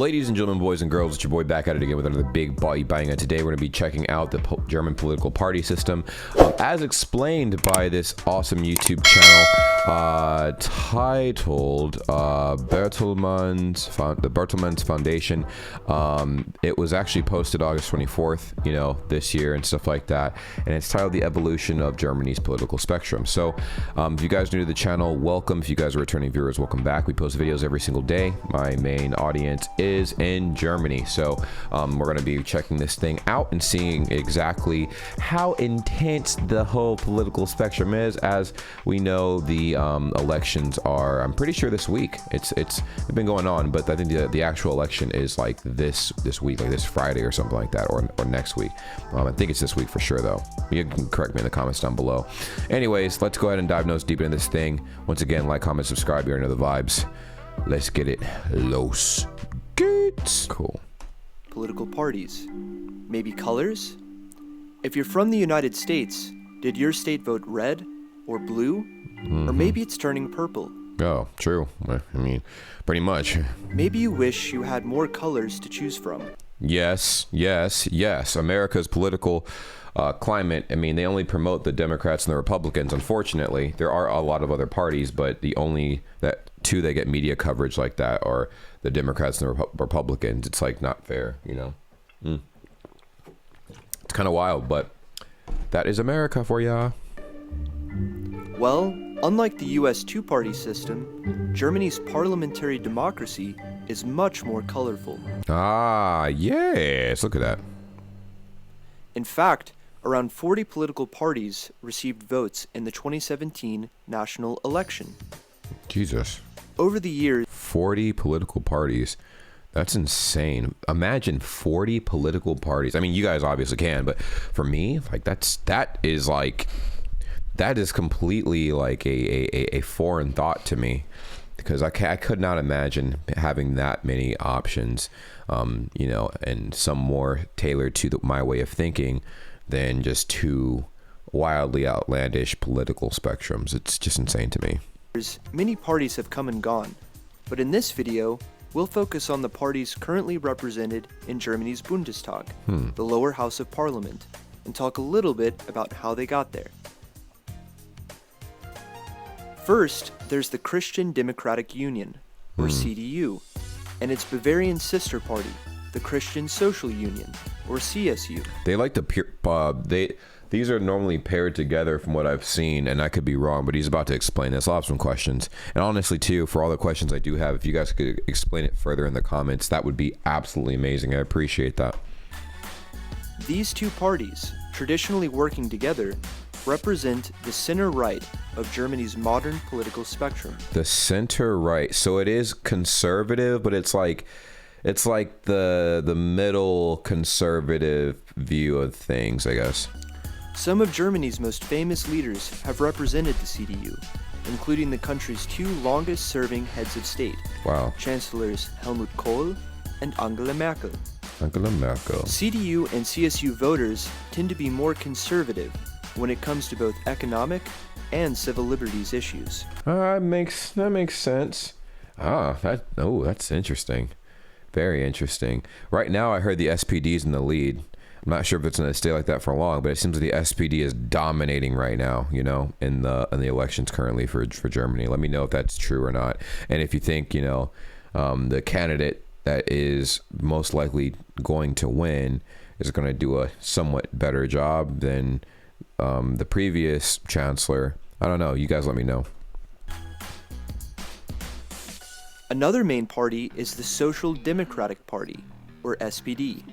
Ladies and gentlemen, boys and girls, it's your boy back at it again with another big body bang. And today we're going to be checking out the German political party system as explained by this awesome YouTube channel titled the Bertelsmann Foundation. It was actually posted August 24th, this year and stuff like that. And it's titled The Evolution of Germany's Political Spectrum. So if you guys are new to the channel, welcome. If you guys are returning viewers, welcome back. We post videos every single day. My main audience is in Germany, so we're going to be checking this thing out and seeing exactly how intense the whole political spectrum is. As we know, the elections are, I'm pretty sure this week. It's been going on, but I think the actual election is like this week, like this Friday or something like that, or next week. I think it's this week for sure, though. You can correct me in the comments down below. Anyways, let's go ahead and dive nose deep into this thing. Once again, like, comment, subscribe. You already know the vibes. Let's get it. Los geht's. Cool. Political parties. Maybe colors? If you're from the United States, did your state vote red or blue? Or maybe it's turning purple. Oh, true. I mean, pretty much. Maybe you wish you had more colors to choose from. Yes. America's political climate, I mean, they only promote the Democrats and the Republicans. Unfortunately, there are a lot of other parties, but the only two that get media coverage like that are the Democrats and the Republicans. It's like not fair, It's kind of wild, but that is America for ya. Well, unlike the US two-party system, Germany's parliamentary democracy is much more colorful. Ah, yes, look at that. In fact, around 40 political parties received votes in the 2017 national election. Jesus. Over the years, 40 political parties. That's insane. Imagine 40 political parties. I mean, you guys obviously can, but for me, like that is completely like a foreign thought to me, because I could not imagine having that many options, and some more tailored to my way of thinking than just two wildly outlandish political spectrums. It's just insane to me. Many parties have come and gone, but in this video, we'll focus on the parties currently represented in Germany's Bundestag, the lower house of parliament, and talk a little bit about how they got there. First, there's the Christian Democratic Union, or CDU, and its Bavarian sister party, the Christian Social Union, or CSU. They like to these are normally paired together from what I've seen, and I could be wrong, but he's about to explain this. I'll have some questions. And honestly, too, for all the questions I do have, if you guys could explain it further in the comments, that would be absolutely amazing. I appreciate that. These two parties, traditionally working together, represent the center-right of Germany's modern political spectrum. The center-right. So it is conservative, but it's like the middle conservative view of things, I guess. Some of Germany's most famous leaders have represented the CDU, including the country's two longest-serving heads of state. Wow. Chancellors Helmut Kohl and Angela Merkel. Angela Merkel. CDU and CSU voters tend to be more conservative when it comes to both economic and civil liberties issues. That makes sense. That's interesting. Very interesting. Right now, I heard the SPD is in the lead. I'm not sure if it's going to stay like that for long, but it seems like the SPD is dominating right now, in the elections currently for Germany. Let me know if that's true or not. And if you think, the candidate that is most likely going to win is going to do a somewhat better job than the previous chancellor. I don't know. You guys let me know. Another main party is the Social Democratic Party, or SPD.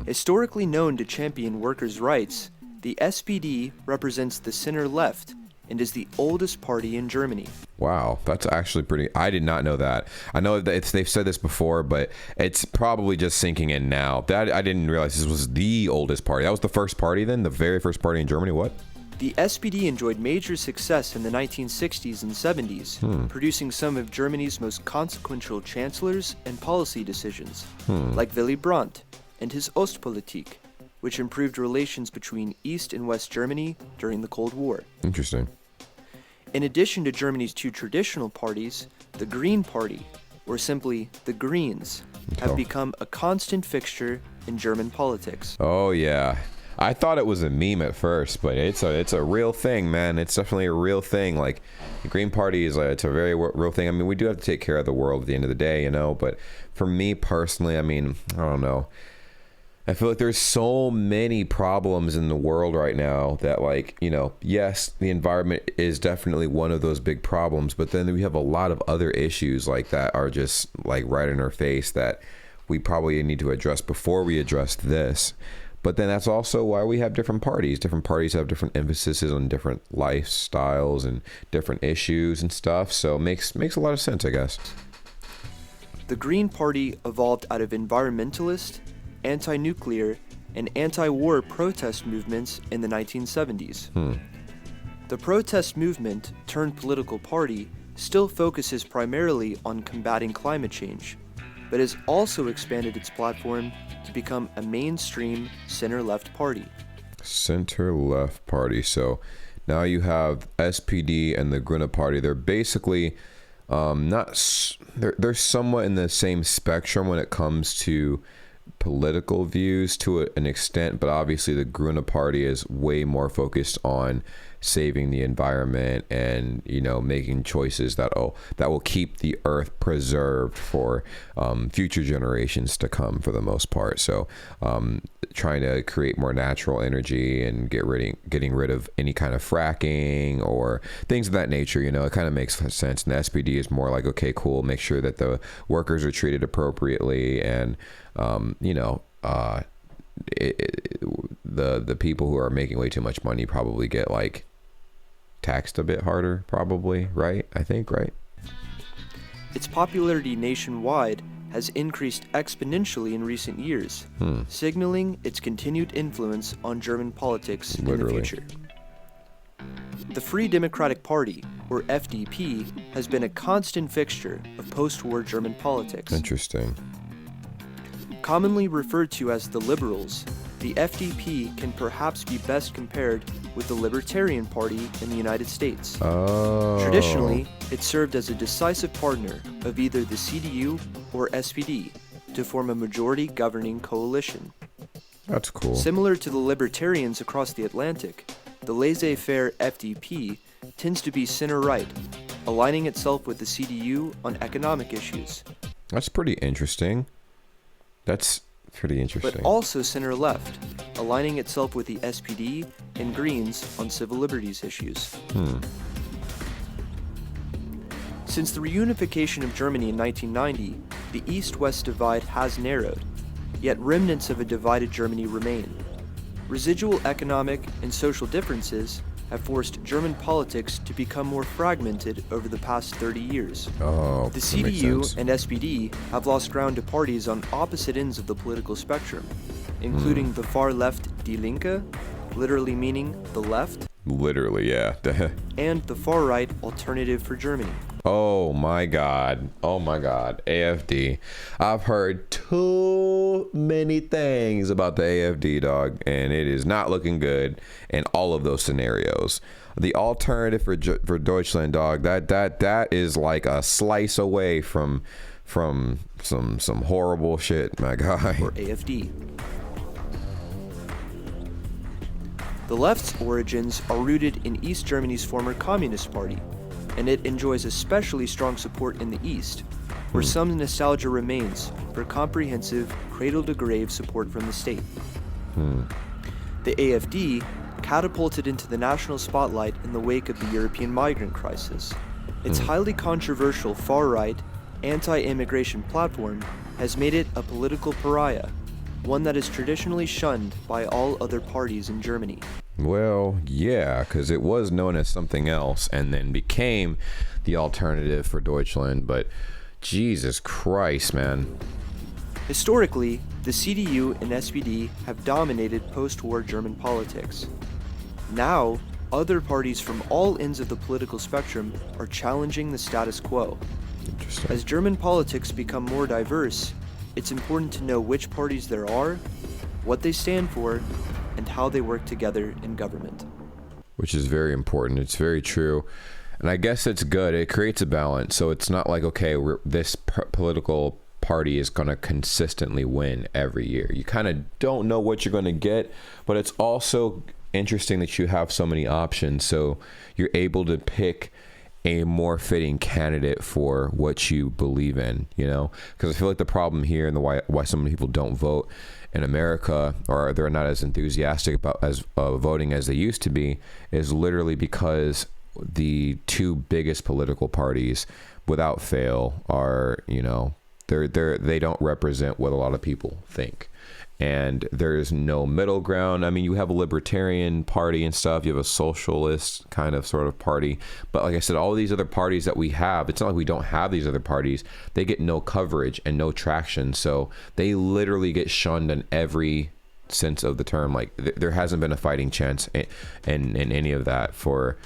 Historically known to champion workers' rights, the SPD represents the center-left and is the oldest party in Germany. Wow, that's actually pretty... I did not know that. I know that they've said this before, but it's probably just sinking in now. I didn't realize this was the oldest party. That was the first party then? The very first party in Germany? What? The SPD enjoyed major success in the 1960s and 70s, producing some of Germany's most consequential chancellors and policy decisions, like Willy Brandt and his Ostpolitik, which improved relations between East and West Germany during the Cold War. Interesting. In addition to Germany's two traditional parties, the Green Party, or simply the Greens, have become a constant fixture in German politics. Oh yeah, I thought it was a meme at first, but it's a real thing, man. It's definitely a real thing. Like the Green Party is it's a very real thing. I mean, we do have to take care of the world at the end of the day, you know. But for me personally, I mean, I don't know. I feel like there's so many problems in the world right now that, like, you know, yes, the environment is definitely one of those big problems, but then we have a lot of other issues like that are just like right in our face that we probably need to address before we address this. But then that's also why we have different parties. Different parties have different emphases on different lifestyles and different issues and stuff. So it makes a lot of sense, I guess. The Green Party evolved out of environmentalist, anti-nuclear, and anti-war protest movements in the 1970s. The protest movement, turned political party, still focuses primarily on combating climate change, but has also expanded its platform to become a mainstream center-left party. Center-left party. So now you have SPD and the Grüne Party. They're basically they're somewhat in the same spectrum when it comes to political views to an extent, but obviously the Grüne Party is way more focused on saving the environment and, you know, making choices that will keep the earth preserved for future generations to come, for the most part. So trying to create more natural energy and getting rid of any kind of fracking or things of that nature. You know, it kind of makes sense. And the SPD is more like, okay, cool, make sure that the workers are treated appropriately, and you know, the people who are making way too much money probably get like taxed a bit harder, probably, right? I think, right? Its popularity nationwide has increased exponentially in recent years, signaling its continued influence on German politics in the future. The Free Democratic Party, or FDP, has been a constant fixture of post-war German politics. Interesting. Commonly referred to as the Liberals, the FDP can perhaps be best compared with the Libertarian Party in the United States. Oh. Traditionally, it served as a decisive partner of either the CDU or SPD to form a majority governing coalition. That's cool. Similar to the Libertarians across the Atlantic, the laissez-faire FDP tends to be center-right, aligning itself with the CDU on economic issues. That's pretty interesting. That's pretty interesting. But also center-left, aligning itself with the SPD and Greens on civil liberties issues. Since the reunification of Germany in 1990, the East-West divide has narrowed, yet remnants of a divided Germany remain. Residual economic and social differences have forced German politics to become more fragmented over the past 30 years. Oh, the CDU and SPD have lost ground to parties on opposite ends of the political spectrum, including the far left Die Linke, literally meaning the left. Literally, yeah. And the far right Alternative for Germany. Oh my God. AFD. I've heard too many things about the AFD, dog, and it is not looking good in all of those scenarios. The Alternative for Deutschland, dog, that is like a slice away from some horrible shit, my guy. Or AFD. The left's origins are rooted in East Germany's former Communist Party, and it enjoys especially strong support in the East, where some nostalgia remains for comprehensive, cradle-to-grave support from the state. The AfD catapulted into the national spotlight in the wake of the European migrant crisis. Its highly controversial far-right, anti-immigration platform has made it a political pariah, one that is traditionally shunned by all other parties in Germany. Well, yeah, because it was known as something else and then became the Alternative for Deutschland, but Jesus Christ, man. Historically, the CDU and SPD have dominated post-war German politics. Now, other parties from all ends of the political spectrum are challenging the status quo. Interesting. As German politics become more diverse, it's important to know which parties there are, what they stand for, and how they work together in government. Which is very important. It's very true. And I guess it's good. It creates a balance. So it's not like, okay, this political party is going to consistently win every year. You kind of don't know what you're going to get, but it's also interesting that you have so many options, so you're able to pick a more fitting candidate for what you believe in, you know? Because I feel like the problem here and why so many people don't vote in America, or they're not as enthusiastic about voting as they used to be, is literally because the two biggest political parties, without fail, are, you know, they don't represent what a lot of people think. And there's no middle ground. I mean, you have a libertarian party and stuff. You have a socialist kind of sort of party. But like I said, all these other parties that we have, it's not like we don't have these other parties. They get no coverage and no traction. So they literally get shunned in every sense of the term. Like there hasn't been a fighting chance in any of that for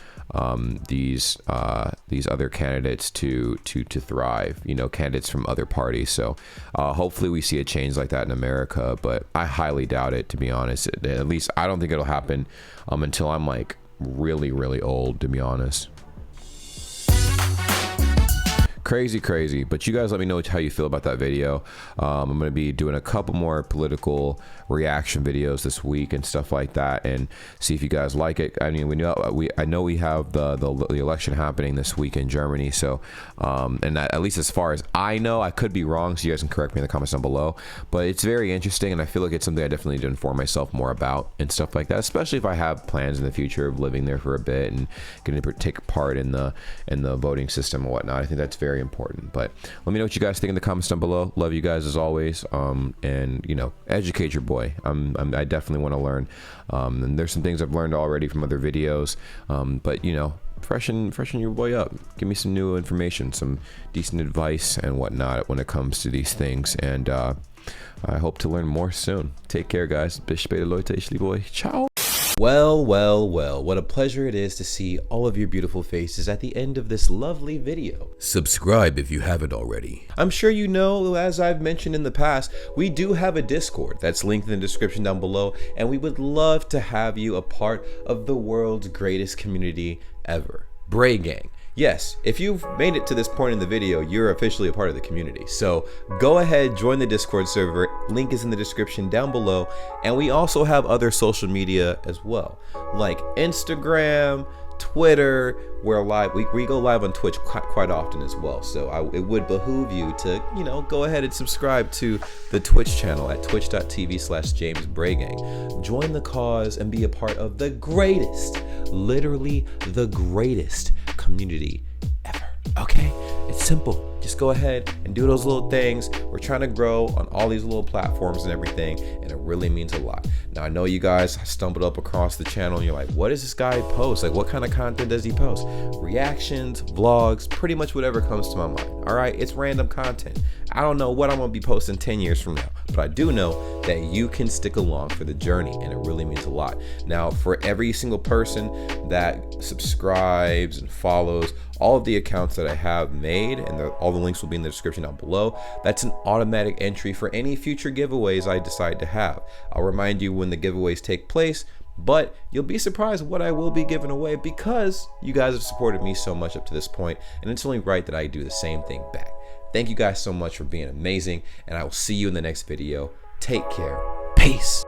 these other candidates to thrive, you know, candidates from other parties. So hopefully we see a change like that in America, but I highly doubt it, to be honest. At least I don't think it'll happen until I'm like really old, to be honest. Crazy, but you guys let me know how you feel about that video. I'm going to be doing a couple more political reaction videos this week and stuff like that, and see if you guys like it. I mean, I know we have the election happening this week in Germany, so and that, at least as far as I know, I could be wrong, so you guys can correct me in the comments down below, but it's very interesting, and I feel like it's something I definitely need to inform myself more about and stuff like that, especially if I have plans in the future of living there for a bit and going to take part in the voting system and whatnot. I think that's very important. But let me know what you guys think in the comments down below. Love you guys as always, and you know, educate your boy. I definitely want to learn, and there's some things I've learned already from other videos, but you know, freshen your boy up. Give me some new information, some decent advice and whatnot when it comes to these things, and I hope to learn more soon. Take care, guys. Bis später, Leute. Ich liebe euch. Ciao. Well, what a pleasure it is to see all of your beautiful faces at the end of this lovely video. Subscribe if you haven't already. I'm sure you know, as I've mentioned in the past, we do have a Discord that's linked in the description down below, and we would love to have you a part of the world's greatest community ever, Bray Gang. Yes, if you've made it to this point in the video, you're officially a part of the community. So go ahead, join the Discord server. Link is in the description down below. And we also have other social media as well, like Instagram, Twitter. We're live. We go live on Twitch quite often as well. So it would behoove you to, you know, go ahead and subscribe to the Twitch channel at twitch.tv/JamesBrayGang. Join the cause and be a part of the greatest, literally the greatest community ever. Okay, it's simple. Just go ahead and do those little things. We're trying to grow on all these little platforms and everything, and it really means a lot. Now, I know you guys stumbled up across the channel and you're like, what does this guy post? Like, what kind of content does he post? Reactions, vlogs, pretty much whatever comes to my mind. All right, it's random content. I don't know what I'm gonna be posting 10 years from now, but I do know that you can stick along for the journey, and it really means a lot. Now, for every single person that subscribes and follows all of the accounts that I have made, and all the links will be in the description down below, that's an automatic entry for any future giveaways I decide to have. I'll remind you when the giveaways take place, but you'll be surprised what I will be giving away because you guys have supported me so much up to this point, and it's only right that I do the same thing back. Thank you guys so much for being amazing, and I will see you in the next video. Take care. Peace.